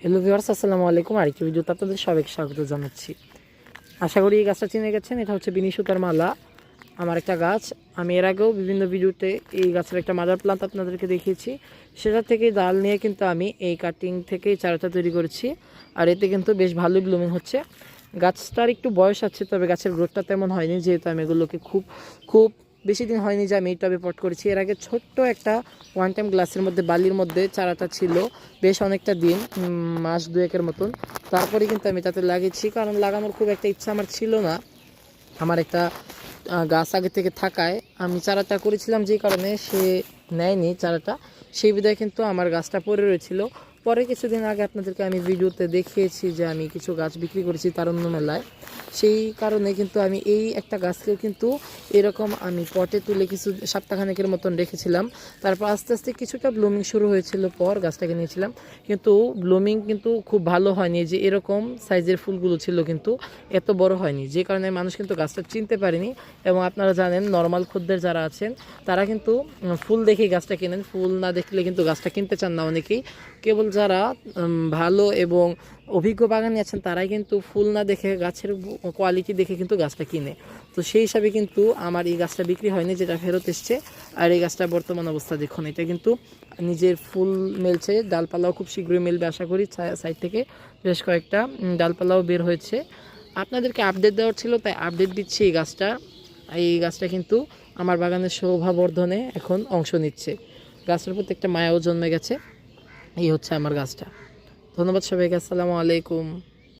Hello viewers, আসসালামু আলাইকুম। আরেকটি ভিডিওতে আপনাদের সবাইকে স্বাগত জানাচ্ছি। আশা করি এই গাছটা চিনে গেছেন। এটা হচ্ছে বিনি সুতার মালা, আমার একটা গাছ। আমি এর আগেও বিভিন্ন ভিডিওতে এই গাছের একটা মাদার প্লান্ট আপনাদেরকে দেখিয়েছি। সেটা থেকে ডাল নিয়ে কিন্তু আমি এই কাটিং থেকে চারাটা তৈরি করেছি। আর এতে কিন্তু বেশ ভালোই ব্লুমিং হচ্ছে। গাছটার একটু বয়স আছে, তবে গাছের গ্রোথটা তেমন হয়নি, যেহেতু আমি এগুলোকে খুব বেশি দিন হয়নি যে আমি এই টবে পট করেছি। এর আগে ছোট্ট একটা ওয়ান টাইম গ্লাসের মধ্যে বালির মধ্যে চারাটা ছিল বেশ অনেকটা দিন, মাস দুয়েকের মতন। তারপরে কিন্তু আমি তাতে লাগিয়েছি, কারণ লাগানোর খুব একটা ইচ্ছা আমার ছিল না। আমার একটা গাছ আগে থেকে থাকায় আমি চারাটা করেছিলাম, যেই কারণে সে নেয়নি চারাটা, সেই বিধায় কিন্তু আমার গাছটা পড়ে রয়েছিল। পরে কিছুদিন আগে আপনাদেরকে আমি ভিডিওতে দেখিয়েছি যে আমি কিছু গাছ বিক্রি করেছি তারুণ্য মেলায়। সেই কারণে কিন্তু আমি এই একটা গাছকেও কিন্তু এরকম আমি পটে তুলে কিছু সপ্তাহখানেকের মতন রেখেছিলাম। তারপর আস্তে আস্তে কিছুটা ব্লুমিং শুরু হয়েছিল, পর গাছটাকে নিয়েছিলাম। কিন্তু ব্লুমিং কিন্তু খুব ভালো হয়নি, যে এরকম সাইজের ফুলগুলো ছিল কিন্তু এত বড় হয়নি, যে কারণে মানুষ কিন্তু গাছটা চিনতে পারেনি। এবং আপনারা জানেন, নর্মাল খদ্দের যারা আছেন তারা কিন্তু ফুল দেখেই গাছটা কেনেন, ফুল না দেখলে কিন্তু গাছটা কিনতে চান না অনেকেই। কেবল যারা ভালো এবং অভিজ্ঞ বাগানি আছেন তারাই কিন্তু ফুল না দেখে গাছের কোয়ালিটি দেখে কিন্তু গাছটা কিনে। তো সেই হিসাবে কিন্তু আমার এই গাছটা বিক্রি হয়নি, যেটা ফেরত এসছে। আর এই গাছটা বর্তমান অবস্থা দেখুন, এটা কিন্তু নিজের ফুল মেলছে, ডালপালাও খুব শীঘ্রই মেলবে আশা করি। সাইড থেকে বেশ কয়েকটা ডালপালাও বের হয়েছে। আপনাদেরকে আপডেট দেওয়ার ছিল, তাই আপডেট দিচ্ছি। এই গাছটা কিন্তু আমার বাগানের শোভাবর্ধনে এখন অংশ নিচ্ছে। গাছের প্রতি একটা মায়াও জন্মে গেছে। এই হচ্ছে আমার গাছটা। ধন্যবাদ সবাইকে। আসসালামু আলাইকুম।